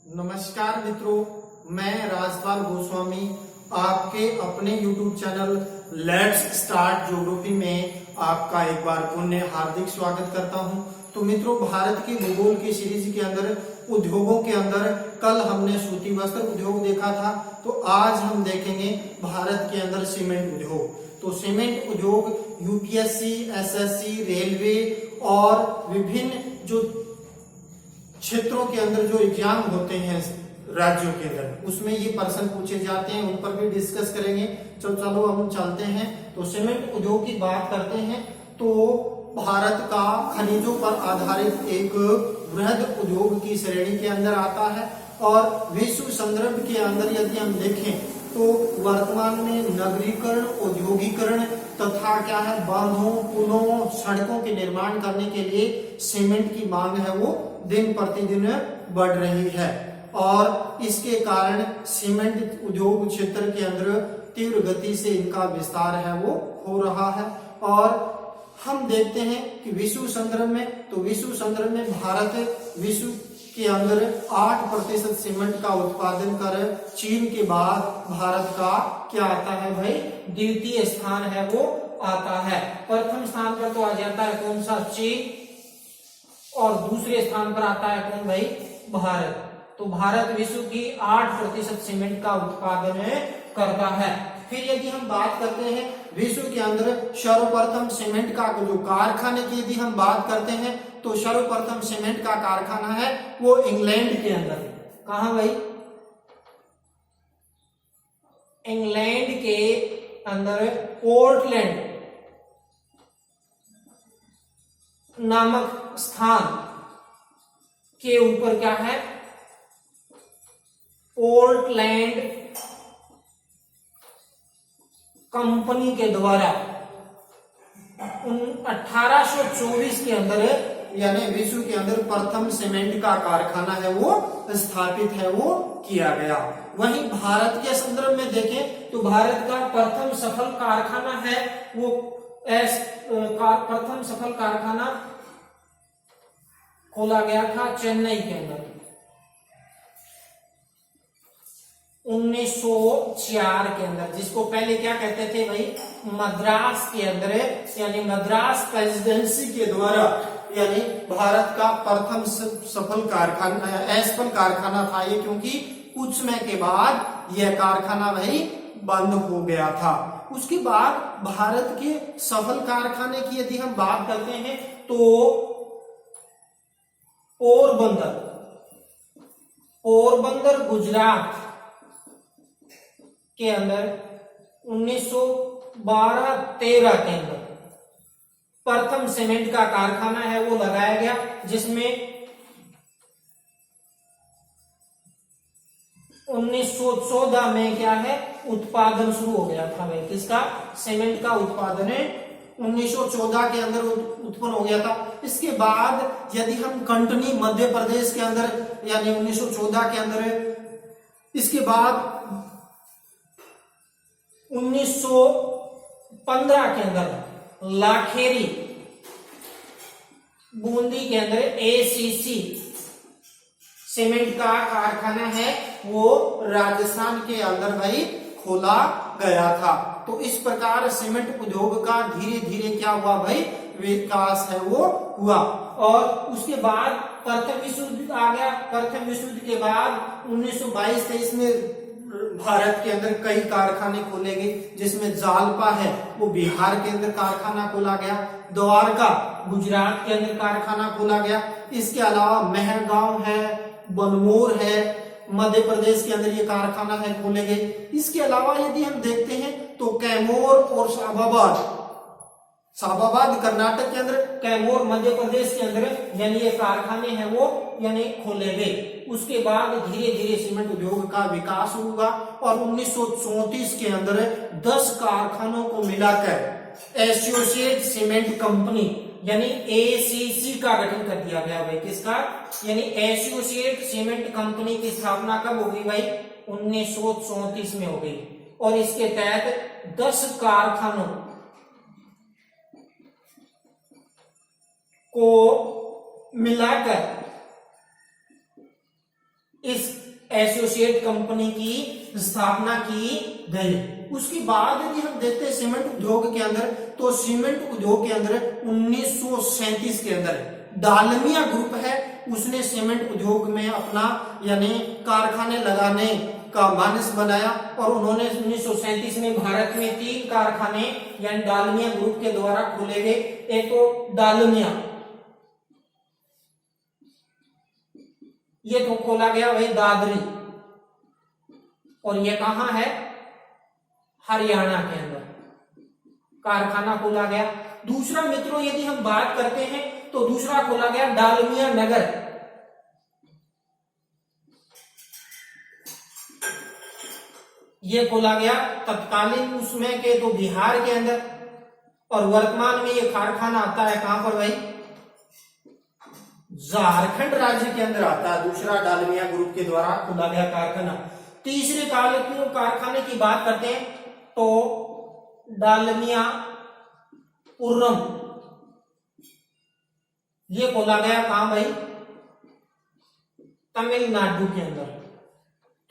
नमस्कार मित्रों, मैं राजपाल गोस्वामी आपके अपने YouTube channel let's start geography में आपका एक बार पुनः हार्दिक स्वागत करता हूं। तो मित्रों, भारत के भूगोल की सीरीज के अंदर उद्योगों के अंदर कल हमने सूती वस्त्र उद्योग देखा था, तो आज हम देखेंगे भारत के अंदर सीमेंट उद्योग। तो सीमेंट उद्योग यूपीएससी, एसएससी, रेलवे और विभिन्न जो क्षेत्रों के अंदर जो एग्जाम होते हैं राज्यों के अंदर, उसमें ये प्रश्न पूछे जाते हैं, उन पर भी डिस्कस करेंगे। चलो हम चलते हैं। तो सीमेंट उद्योग की बात करते हैं तो भारत का खनिजों पर आधारित एक वृहद उद्योग की श्रेणी के अंदर आता है और विश्व संदर्भ के अंदर यदि हम देखें तो वर्तमान में नगरीकरण, औद्योगिकरण तथा क्या है, बांधों, पुलों, सड़कों के निर्माण करने के लिए सीमेंट की मांग है वो दिन प्रतिदिन बढ़ रही है और इसके कारण सीमेंट उद्योग क्षेत्र के अंदर तीव्र गति से इनका विस्तार है वो हो रहा है। और हम देखते हैं कि विश्व संदर्भ में भारत विश्व के अंदर 8% सीमेंट का उत्पादन कर चीन के बाद भारत का क्या आता है भाई, द्वितीय स्थान है वो आता है। प्रथम स्थान पर तो आ जाता है कौन सा, चीन, और दूसरे स्थान पर आता है कौन भाई, भारत। तो भारत विश्व की 8% सीमेंट का उत्पादन करता है। फिर यदि हम बात करते हैं विश्व के अंदर सर्वप्रथम सीमेंट का जो कारखाने की यदि हम बात करते हैं तो सर्वप्रथम सीमेंट का कारखाना है वो इंग्लैंड के अंदर। कहां भाई, इंग्लैंड के अंदर पोर्टलैंड नामक स्थान के ऊपर क्या है, पोर्टलैंड कंपनी के द्वारा 1824 के अंदर यानी विश्व के अंदर प्रथम सीमेंट का कारखाना है वो स्थापित है वो किया गया। वहीं भारत के संदर्भ में देखें तो भारत का प्रथम सफल कारखाना है वो प्रथम सफल कारखाना खोला गया था चेन्नई के अंदर 1904 के अंदर, जिसको पहले क्या कहते थे भाई, मद्रास के अंदर, यानी मद्रास प्रेसिडेंसी के द्वारा, यानी भारत का प्रथम सफल कारखाना था ये, क्योंकि कुछ समय के बाद यह कारखाना भाई बंद हो गया था। उसके बाद भारत के सफल कारखाने की यदि हम बात करते हैं तो पोरबंदर गुजरात के अंदर 1912-13 के अंदर प्रथम सीमेंट का कारखाना है वो लगाया गया, जिसमें 1914 में क्या है, उत्पादन शुरू हो गया था भाई, किसका, सीमेंट का उत्पादन 1914 के अंदर उत्पन्न हो गया था। इसके बाद यदि हम कंटनी मध्य प्रदेश के अंदर, यानी 1914 के अंदर, इसके बाद 1915 के अंदर लाखेरी बूंदी के अंदर एसीसी सीमेंट का कारखाना है वो राजस्थान के अंदर भाई खोला गया था। तो इस प्रकार सीमेंट उद्योग का धीरे धीरे क्या हुआ भाई, विकास है वो हुआ। और उसके बाद प्रथम विश्व युद्ध आ गया। प्रथम विश्व युद्ध के बाद 1922-23 में भारत के अंदर कई कारखाने खोले गए, जिसमें जालपा है वो बिहार के अंदर कारखाना खोला गया, द्वारका गुजरात के अंदर कारखाना खोला गया। इसके अलावा मेहरगांव है, बनमोर है, मध्य प्रदेश के अंदर ये कारखाना है खोले गए। इसके अलावा यदि हम देखते हैं तो कैमूर और शाबाबाद कर्नाटक के अंदर, कैमूर मध्य प्रदेश के अंदर, यानी ये कारखाने हैं वो यानी खोले गए। उसके बाद धीरे धीरे सीमेंट उद्योग का विकास हुआ और 1934 के अंदर 10 कारखानों को मिलाकर एसोसिएट सीमेंट कंपनी यानी एसीसी का गठन कर दिया गया भाई, किसका, यानी एसोसिएट सीमेंट कंपनी की स्थापना कब हो गई भाई, 1934 में हो गई। और इसके तहत 10 कारखानों को मिलाकर इस एसोसिएट कंपनी की स्थापना की गई। उसके बाद यदि हम देखते हैं सीमेंट उद्योग के अंदर, तो सीमेंट उद्योग के अंदर 1937 के अंदर डालमिया ग्रुप है, उसने सीमेंट उद्योग में अपना यानी कारखाने लगाने का मानस बनाया और उन्होंने 1937 में भारत में 3 कारखाने यानी डालमिया ग्रुप के द्वारा खोले गए। एक तो डालमिया, ये तो खोला गया वही दादरी, और ये कहां है, हरियाणा के अंदर कारखाना खोला गया। दूसरा मित्रों यदि हम बात करते हैं तो दूसरा खोला गया डालमिया नगर, ये खोला गया तत्कालीन उसमें के तो बिहार के अंदर, और वर्तमान में ये कारखाना आता है कहां पर भाई, झारखंड राज्य के अंदर आता है। दूसरा डालमिया ग्रुप के द्वारा खोला गया कारखाना। तीसरे कारखाने की बात करते हैं तो डालमिया पुरम, ये खोला गया कहां भाई, तमिलनाडु के अंदर।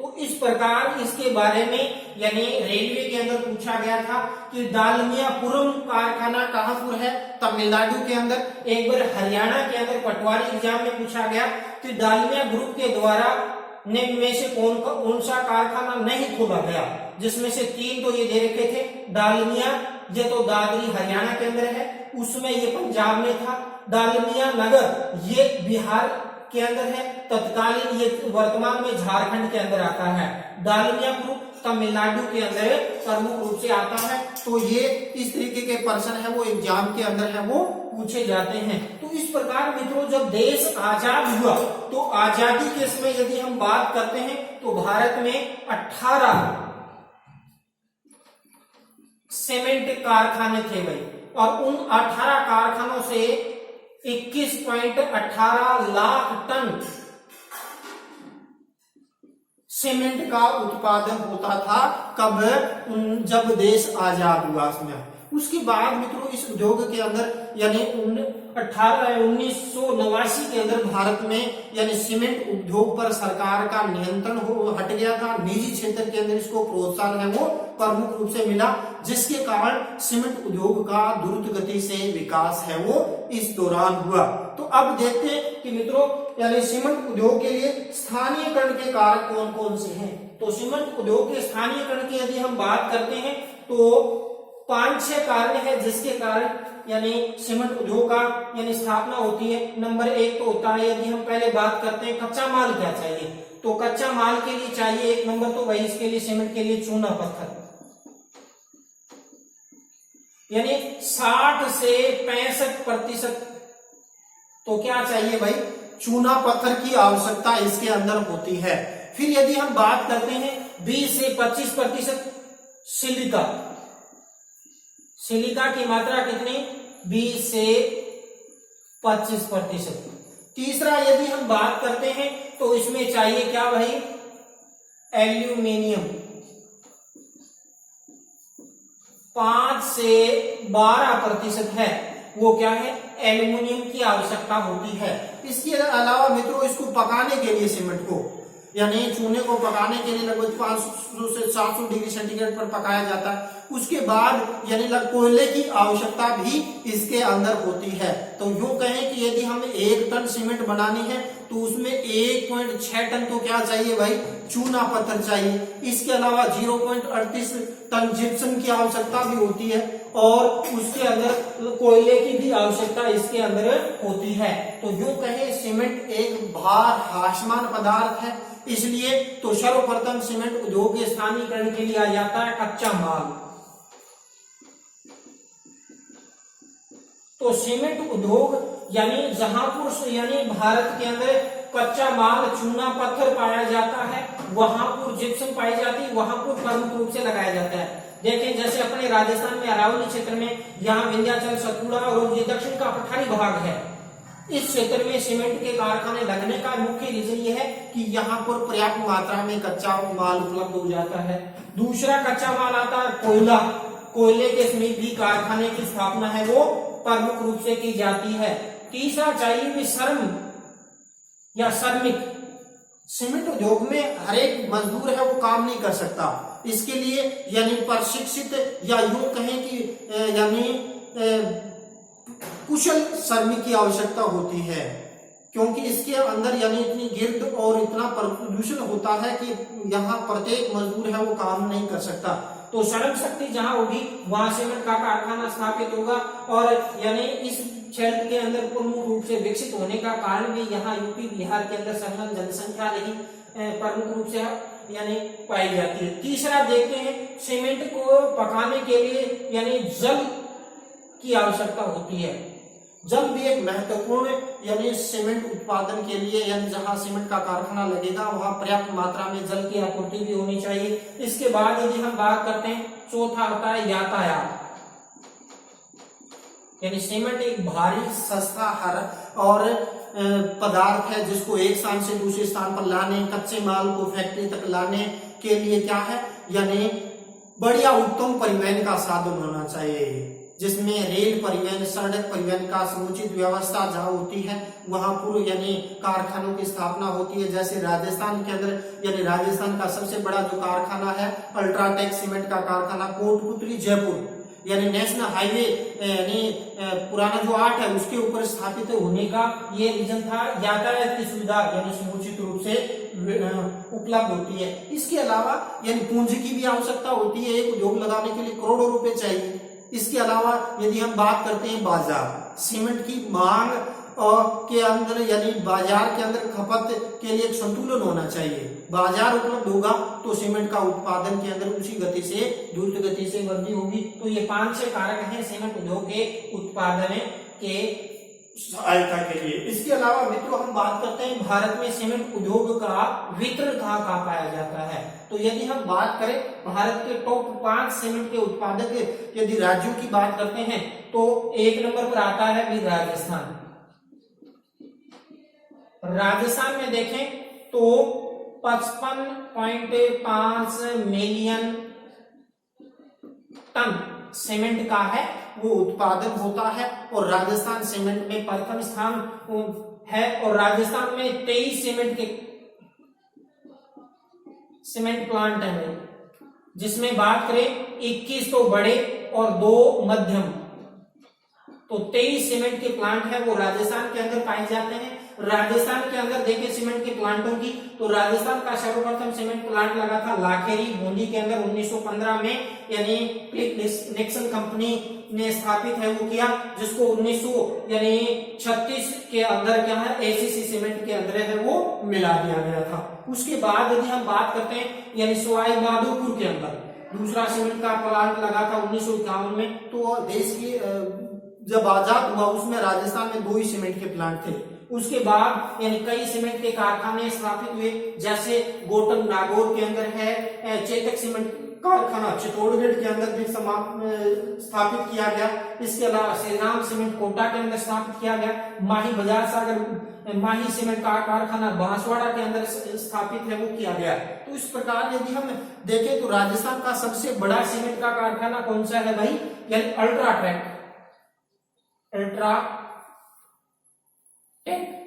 तो इस प्रकार इसके बारे में यानी रेलवे के अंदर पूछा गया था कि डालमियापुरम कारखाना कहां पर है, तमिलनाडु के अंदर। एक बार हरियाणा के अंदर पटवारी एग्जाम में पूछा गया कि डालमिया ग्रुप के द्वारा निम्न में से कौन सा कारखाना नहीं खोला गया, जिसमें से 3 तो ये दे रखे थे, डालमिया ये तो दादरी हरियाणा के अंदर है, उसमें ये पंजाब में था। डालमिया नगर ये बिहार के अंदर है, तत्कालीन ये वर्तमान में झारखंड के अंदर आता है। डालमिया ग्रुप तमिलनाडु के अंदर प्रमुख रूप से आता है। तो ये इस तरीके के पर्सन है वो एग्जाम के अंदर है वो पूछे जाते हैं। तो इस प्रकार मित्रों जब देश आजाद हुआ तो आजादी के समय यदि हम बात करते हैं तो भारत में 18 सीमेंट कारखाने थे भाई, और उन 18 कारखानों से 21.18 लाख टन सीमेंट का उत्पादन होता था। कब, जब देश आजाद हुआ उसमें। उसके बाद मित्रों इस उद्योग के अंदर यानी 1989 के अंदर भारत में यानी सीमेंट उद्योग पर सरकार का नियंत्रण हट गया था। निजी क्षेत्र के अंदर इसको प्रोत्साहन है वो प्रमुख रूप से मिला, जिसके कारण सीमेंट उद्योग का द्रुत गति से विकास है वो इस दौरान हुआ। तो अब देखते हैं कि मित्रों यानी सीमेंट उद्योग के लिए स्थानीयकरण के कारक कौन कौन से हैं। तो सीमेंट उद्योग के स्थानीयकरण की यदि हम बात करते हैं तो 5-6 कारण है जिसके कारण यानी सीमेंट उद्योग का यानी स्थापना होती है। नंबर 1 तो होता है, यदि हम पहले बात करते हैं कच्चा माल क्या चाहिए, तो कच्चा माल के लिए चाहिए 1 नंबर तो वही इसके लिए सीमेंट के लिए चूना पत्थर, यानी 60 से 65% तो क्या चाहिए भाई, चूना पत्थर की आवश्यकता इसके अंदर होती है। फिर यदि हम बात करते हैं 20 से 25% सिलिका, सिलिका की मात्रा कितनी, 20 से 25%। तीसरा यदि हम बात करते हैं तो इसमें चाहिए क्या भाई, एल्यूमिनियम, 5 से 12% है वो क्या है, एल्यूमिनियम की आवश्यकता होती है। इसके अलावा मित्रों इसको पकाने के लिए सीमेंट को यानी चूने को पकाने के लिए लगभग 500 से 700 डिग्री सेंटीग्रेड पर पकाया जाता है। उसके बाद यानी कोयले की आवश्यकता भी इसके अंदर होती है। तो यूं कहें कि यदि हमें 1 टन सीमेंट बनानी है तो उसमें 1.6 टन तो क्या चाहिए भाई, चूना पत्थर चाहिए। इसके अलावा 0.38 टन जिप्सम की आवश्यकता भी होती है और उसके अंदर कोयले की भी आवश्यकता इसके अंदर होती है। तो यूं कहें सीमेंट एक भार हाशमान पदार्थ है, इसलिए तो सर्वप्रथम सीमेंट उद्योग के स्थानीयकरण के लिए आ जाता है कच्चा माल। तो सीमेंट उद्योग यानी जहांपुर यानी भारत के अंदर कच्चा माल चूना पत्थर पाया जाता है, वहां पर जिप्सम पाई जाती है, वहां पर प्रमुख रूप से लगाया जाता है। देखें जैसे अपने राजस्थान में अरावली क्षेत्र में यहाँ विंध्याचल सतपुड़ा और ये दक्षिण का पठारी भाग है, इस क्षेत्र में सीमेंट के कारखाने लगने का मुख्य रीजन ये है कि यहाँ पर पर्याप्त मात्रा में कच्चा माल उपलब्ध हो जाता है। दूसरा कच्चा माल आता है कोयला, कोयले के समीप भी कारखाने की स्थापना है वो प्रमुख रूप से की जाती है। तीसरा चाहिए भी श्रम या श्रमिक, सीमेंट उद्योग में हर एक मजदूर है वो काम नहीं कर सकता। इसके लिए यानी प्रशिक्षित या यूं कहें कि यानी कुशल श्रमिक की आवश्यकता होती है, क्योंकि इसके अंदर यानी इतनी गिर्द और इतना प्रदूषण होता है कि यहाँ प्रत्येक मजदूर है वो काम नहीं कर सकता। तो श्रम शक्ति जहां होगी वहां सीमेंट का कारखाना स्थापित होगा। और यानी इस क्षेत्र के अंदर प्रमुख रूप से विकसित होने का कारण भी यहाँ यूपी बिहार के अंदर संलग्न जनसंख्या रही प्रमुख रूप से यानी पाई जाती है। तीसरा देखते हैं, सीमेंट को पकाने के लिए यानी जल की आवश्यकता होती है। जल भी एक महत्वपूर्ण यानी सीमेंट उत्पादन के लिए यानी जहां सीमेंट का कारखाना लगेगा वहां पर्याप्त मात्रा में जल की आपूर्ति भी होनी चाहिए। इसके बाद यदि हम बात करते हैं, चौथा होता है यातायात। यानी सीमेंट एक भारी सस्ता हर और पदार्थ है जिसको एक स्थान से दूसरे स्थान पर लाने, कच्चे माल को फैक्ट्री तक लाने के लिए क्या है यानी बढ़िया उत्तम परिवहन का साधन होना चाहिए, जिसमें रेल परिवहन, सड़क परिवहन का समुचित व्यवस्था जहां होती है वहां पूर्व यानी कारखानों की स्थापना होती है। जैसे राजस्थान के अंदर यानी राजस्थान का सबसे बड़ा जो कारखाना है अल्ट्राटेक सीमेंट का कारखाना कोटपुतली जयपुर यानी नेशनल हाईवे यानी पुराना जो 8 है उसके ऊपर स्थापित होने का ये रीजन था। यातायात की सुविधा यानी समुचित रूप से उपलब्ध होती है। इसके अलावा यानी पूंजी की भी आवश्यकता होती है। एक उद्योग लगाने के लिए करोड़ों रुपए चाहिए। इसके अलावा यदि हम बात करते हैं बाजार, सीमेंट की मांग के अंदर यानी बाजार के अंदर खपत के लिए एक संतुलन होना चाहिए। बाजार उपलब्ध होगा तो सीमेंट का उत्पादन के अंदर उसी गति से द्रुत गति से वृद्धि होगी। तो ये 5-6 कारक हैं सीमेंट उद्योग के उत्पादन के सहायता के लिए। इसके अलावा मित्रों हम बात करते हैं भारत में सीमेंट उद्योग का वितरण कहाँ पाया जाता है। तो यदि हम बात करें भारत के टॉप 5 सीमेंट के उत्पादक यदि राज्यों की बात करते हैं तो 1 नंबर पर आता है भी राजस्थान। राजस्थान में देखें तो 55.5 मिलियन टन सीमेंट का है वो उत्पादन होता है और राजस्थान सीमेंट में प्रथम स्थान है। और राजस्थान में 23 सीमेंट प्लांट है, जिसमें बात करें 21 तो बड़े और 2 मध्यम। तो 23 सीमेंट के प्लांट है वो राजस्थान के अंदर पाए जाते हैं। राजस्थान के अंदर देखें सीमेंट के प्लांटों की तो राजस्थान का सर्वप्रथम सीमेंट प्लांट लगा था लाखेरी बूंदी के अंदर 1915 में यानी निक्सन कंपनी ने स्थापित है वो किया, जिसको 1936 के अंदर क्या है एसीसी सीमेंट के अंदर है वो मिला दिया गया था। उसके बाद यदि हम बात करते हैं यानी सवाई माधोपुर के अंदर दूसरा सीमेंट का प्लांट लगा था 1951 में। तो देश की जब आजाद हुआ उसमें राजस्थान में 2 ही सीमेंट के प्लांट थे। उसके बाद यानी कई सीमेंट के कारखाने स्थापित हुए, जैसे गोटन नागौर के अंदर है, चेतक सीमेंट कारखाना चित्तौड़गढ़ के अंदर भी स्थापित किया गया। इसके अलावा श्री राम सीमेंट कोटा के अंदर स्थापित किया गया। माही बाजार सागर माही सीमेंट का कारखाना बांसवाड़ा के अंदर स्थापित है वो किया गया। तो इस प्रकार यदि हम देखें तो राजस्थान का सबसे बड़ा सीमेंट का कारखाना कौन सा है भाई, यानी अल्ट्राटेक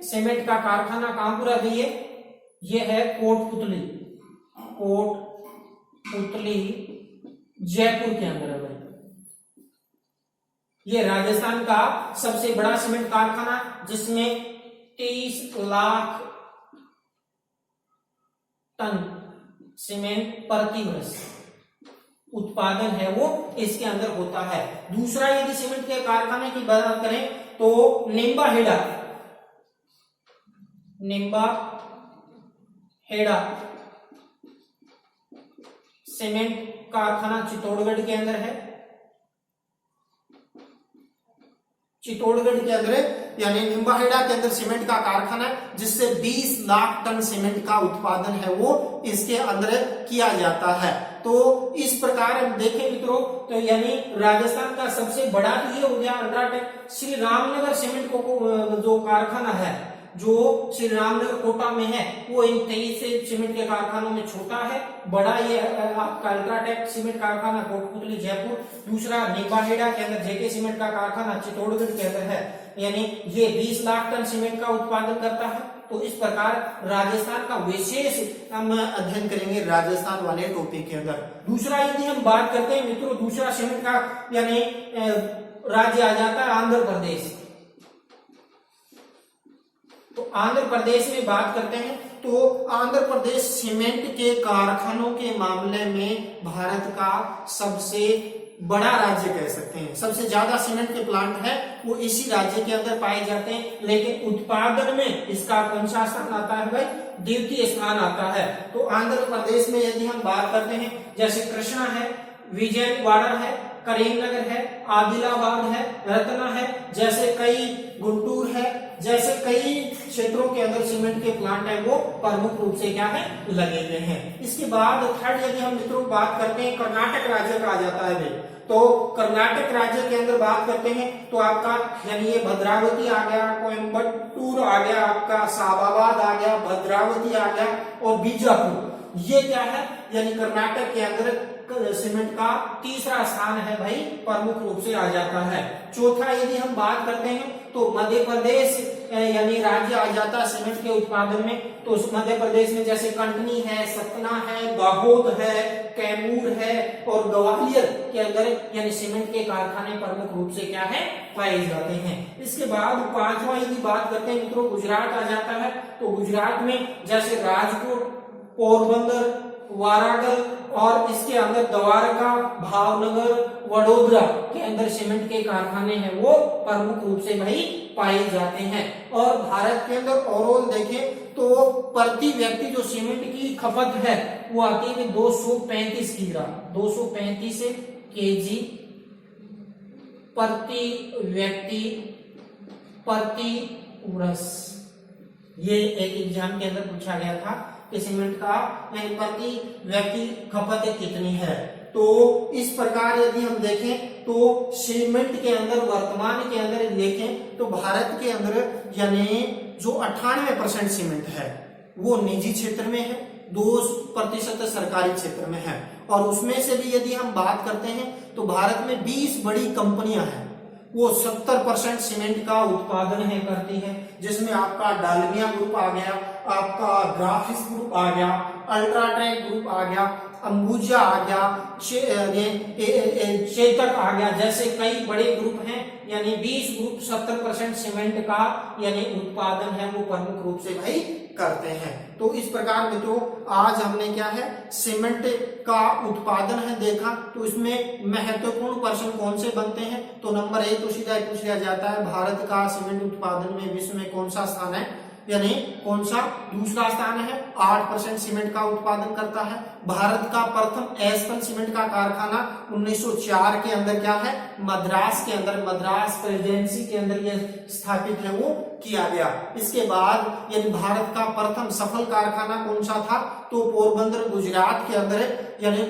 सीमेंट का कारखाना कहां पूरा भी है, ये है कोटपुतली जयपुर के अंदर है भाई। ये राजस्थान का सबसे बड़ा सीमेंट कारखाना जिसमें 30 लाख टन सीमेंट प्रति वर्ष उत्पादन है वो इसके अंदर होता है। दूसरा यदि सीमेंट के कारखाने की बात करें तो निम्बाहेड़ा सीमेंट कारखाना चित्तौड़गढ़ के अंदर है। चित्तौड़गढ़ के अंदर यानी निम्बाहेड़ा के अंदर सीमेंट का कारखाना है जिससे 20 लाख टन सीमेंट का उत्पादन है वो इसके अंदर किया जाता है। तो इस प्रकार हम देखें मित्रों तो यानी राजस्थान का सबसे बड़ा तो ये हो गया अल्ट्राटेक। श्री रामनगर सीमेंट को जो कारखाना है जो श्री रामनगर कोटा में है वो इन 23 सीमेंट के कारखानों में छोटा है। बड़ा ये आपका अल्ट्राटेक सीमेंट कारखाना कोटपुतली जयपुर। दूसरा निम्बाहेड़ा के अंदर जेके सीमेंट का कारखाना चित्तौड़गढ़ के अंदर है, यानी ये 20 लाख टन सीमेंट का उत्पादन करता है। तो इस प्रकार राजस्थान का विशेष हम अध्ययन करेंगे राजस्थान वाले टॉपिक के अंदर। दूसरा यदि हम बात करते हैं मित्रों, दूसरा सीमेंट का यानी राज्य आ जाता है आंध्र प्रदेश। तो आंध्र प्रदेश में बात करते हैं तो आंध्र प्रदेश सीमेंट के कारखानों के मामले में भारत का सबसे बड़ा राज्य कह सकते हैं। सबसे ज्यादा सीमेंट के प्लांट है वो इसी राज्य के अंदर पाए जाते हैं, लेकिन उत्पादन में इसका कौन सा स्थान आता है भाई? द्वितीय स्थान आता है। तो आंध्र प्रदेश में यदि हम बात करते हैं, जैसे कृष्णा है, विजयवाड़ा है, करीमनगर है, आदिलाबाद है, रत्ना है, जैसे कई गुंटूर है, जैसे कई क्षेत्रों के अंदर सीमेंट के प्लांट है वो प्रमुख रूप से क्या है लगे हुए हैं। इसके बाद थर्ड यदि हम मित्रों बात करते हैं, कर्नाटक राज्य का आ जाता है भाई। तो कर्नाटक राज्य के अंदर बात करते हैं तो आपका यानी ये भद्रावती आ गया, कोयम्बटूर आ गया, आपका शाबाबाद आ गया, भद्रावती आ गया और बीजापुर, ये क्या है यानी कर्नाटक के अंदर सीमेंट का तीसरा स्थान है भाई, प्रमुख रूप से आ जाता है। चौथा यदि हम बात करते हैं तो मध्य प्रदेश यानी राज्य आ जाता है सीमेंट के उत्पादन में। तो मध्य प्रदेश में जैसे कंटनी है, सतना है, दाहोद है, कैमूर है और ग्वालियर के अंदर यानी सीमेंट के कारखाने प्रमुख रूप से क्या है पाए जाते हैं। इसके बाद पांचवा यदि बात करते हैं मित्रों, गुजरात आ जाता है। तो गुजरात में जैसे राजकोट, पोरबंदर, वाराणसी और इसके अंदर द्वारका, भावनगर, वडोदरा के अंदर सीमेंट के कारखाने हैं वो प्रमुख रूप से भाई पाए जाते हैं। और भारत के अंदर ओवरऑल देखें तो प्रति व्यक्ति जो सीमेंट की खपत है वो आती है 235 किग्रा, 235 केजी प्रति व्यक्ति प्रति वर्ष। ये एक एग्जाम के अंदर पूछा गया था कि सीमेंट का यानी प्रति व्यक्ति खपत कितनी है। तो इस प्रकार यदि हम देखें तो सीमेंट के अंदर वर्तमान के अंदर देखें तो भारत के अंदर यानी जो 98% सीमेंट है वो निजी क्षेत्र में है, 2% सरकारी क्षेत्र में है। और उसमें से भी यदि हम बात करते हैं तो भारत में 20 बड़ी कंपनियां हैं, वो 70% सीमेंट का उत्पादन है करती है, जिसमें आपका डालमिया ग्रुप आ गया, आपका ग्राफिक्स ग्रुप आ गया, अल्ट्राटेक ग्रुप आ गया, अंबुजा आ गया, चेतक आ गया, जैसे कई बड़े ग्रुप हैं। यानी 20 ग्रुप 70% सीमेंट का यानी उत्पादन है वो प्रमुख रूप से भाई करते हैं। तो इस प्रकार मित्रों आज हमने क्या है सीमेंट का उत्पादन है देखा। तो इसमें महत्वपूर्ण पर्सन कौन से बनते हैं? तो नंबर 1 तो सीधा पूछ लिया जाता है भारत का सीमेंट उत्पादन में विश्व में कौन सा स्थान है, यानी कौन सा दूसरा स्थान है। 8% सीमेंट का उत्पादन करता है। भारत का प्रथम एस्पन सीमेंट का कारखाना 1904 के अंदर क्या है मद्रास के अंदर, मद्रास प्रेसिडेंसी के अंदर यह स्थापित है वो किया गया। इसके बाद यानी भारत का प्रथम सफल कारखाना कौन सा था? तो पोरबंदर गुजरात के अंदर यानी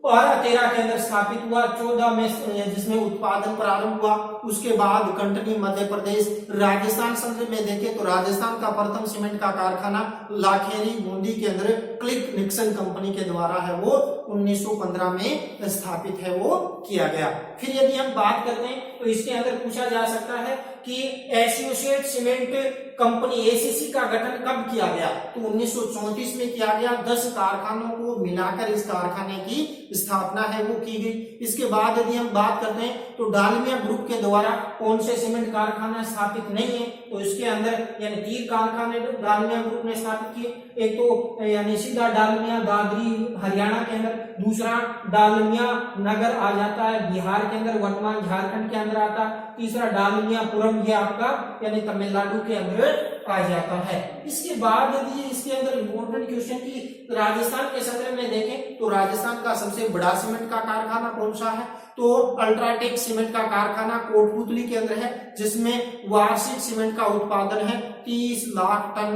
1213 के अंदर स्थापित हुआ, 14 में जिसमें उत्पादन प्रारंभ हुआ। उसके बाद कंटनी मध्य प्रदेश, राजस्थान संदर्भ में देखें तो राजस्थान का प्रथम सीमेंट का कारखाना लाखेरी बूंदी के अंदर क्लिक निक्सन कंपनी के द्वारा है वो 1915 में स्थापित है वो किया गया। फिर यदि हम बात करते हैं तो इसके अंदर पूछा जा सकता है कि एसोसिएट सीमेंट कंपनी एसीसी का गठन कब किया गया? तो 1934 में किया गया। 10 कारखानों को मिलाकर इस कारखाने की स्थापना है वो की गई। इसके बाद यदि हम बात करते हैं तो डालमिया ग्रुप के द्वारा कौन से सीमेंट कारखाना स्थापित नहीं है? तो इसके अंदर यानी 3 कारखाने डालमिया ग्रुप ने स्थापित किए। एक तो यानी सीधा डालमिया दादरी हरियाणा के अंदर, दूसरा डालमिया नगर आ जाता है बिहार के अंदर, वर्तमान झारखंड के अंदर आता है, तीसरा डालमियापुरम ये आपका यानी तमिलनाडु के अंदर आ जाता है। इसके बाद यदि इसके अंदर इम्पोर्टेंट क्वेश्चन की राजस्थान के संदर्भ में देखें तो राजस्थान का सबसे बड़ा सीमेंट का कारखाना कौन सा है? तो अल्ट्राटेक सीमेंट का कारखाना कोटपुतली के अंदर है, जिसमें वार्षिक सीमेंट का उत्पादन है 30 लाख टन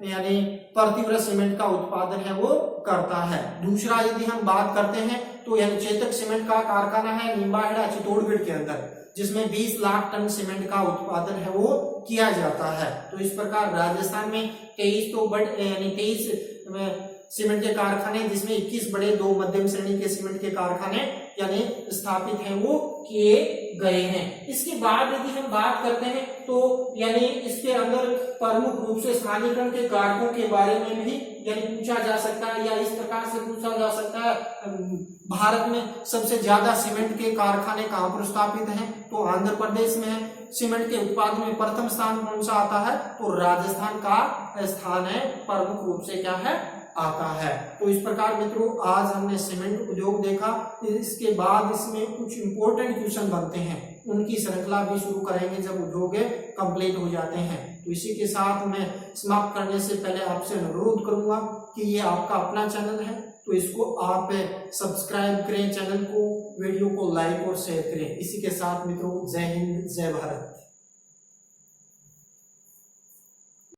यानी प्रति वर्ष सीमेंट का उत्पादन है वो करता है। दूसरा यदि हम बात करते हैं तो यानी चेतक सीमेंट का कारखाना है निम्बाहेड़ा चित्तौड़गढ़ के अंदर, जिसमें 20 लाख टन सीमेंट का उत्पादन है वो किया जाता है। तो इस प्रकार राजस्थान में 23 सीमेंट के कारखाने, जिसमें 21 बड़े 2 मध्यम श्रेणी के सीमेंट के कारखाने यानी स्थापित हैं वो किए गए हैं। इसके बाद यदि हम बात करते हैं तो यानी इसके अंदर प्रमुख रूप से स्थानीयकरण के कारकों के बारे में भी यानी पूछा जा सकता है, या इस प्रकार से पूछा जा सकता है, भारत में सबसे ज्यादा सीमेंट के कारखाने कहाँ पर स्थापित हैं? तो आंध्र प्रदेश में है। सीमेंट के उत्पादन में प्रथम स्थान कौन सा आता है? तो राजस्थान का स्थान है, प्रमुख रूप से क्या है? आता है। तो इस प्रकार मित्रों आज हमने सीमेंट उद्योग देखा। इसके बाद इसमें कुछ इंपॉर्टेंट क्वेश्चन बनते हैं, उनकी श्रृंखला भी शुरू करेंगे जब उद्योग कंप्लीट हो जाते हैं। तो इसी के साथ मैं समाप्त करने से पहले आपसे अनुरोध करूंगा कि ये आपका अपना चैनल है, तो इसको आप सब्सक्राइब करें, चैनल को, वीडियो को लाइक और शेयर करें। इसी के साथ मित्रों जय हिंद, जय भारत।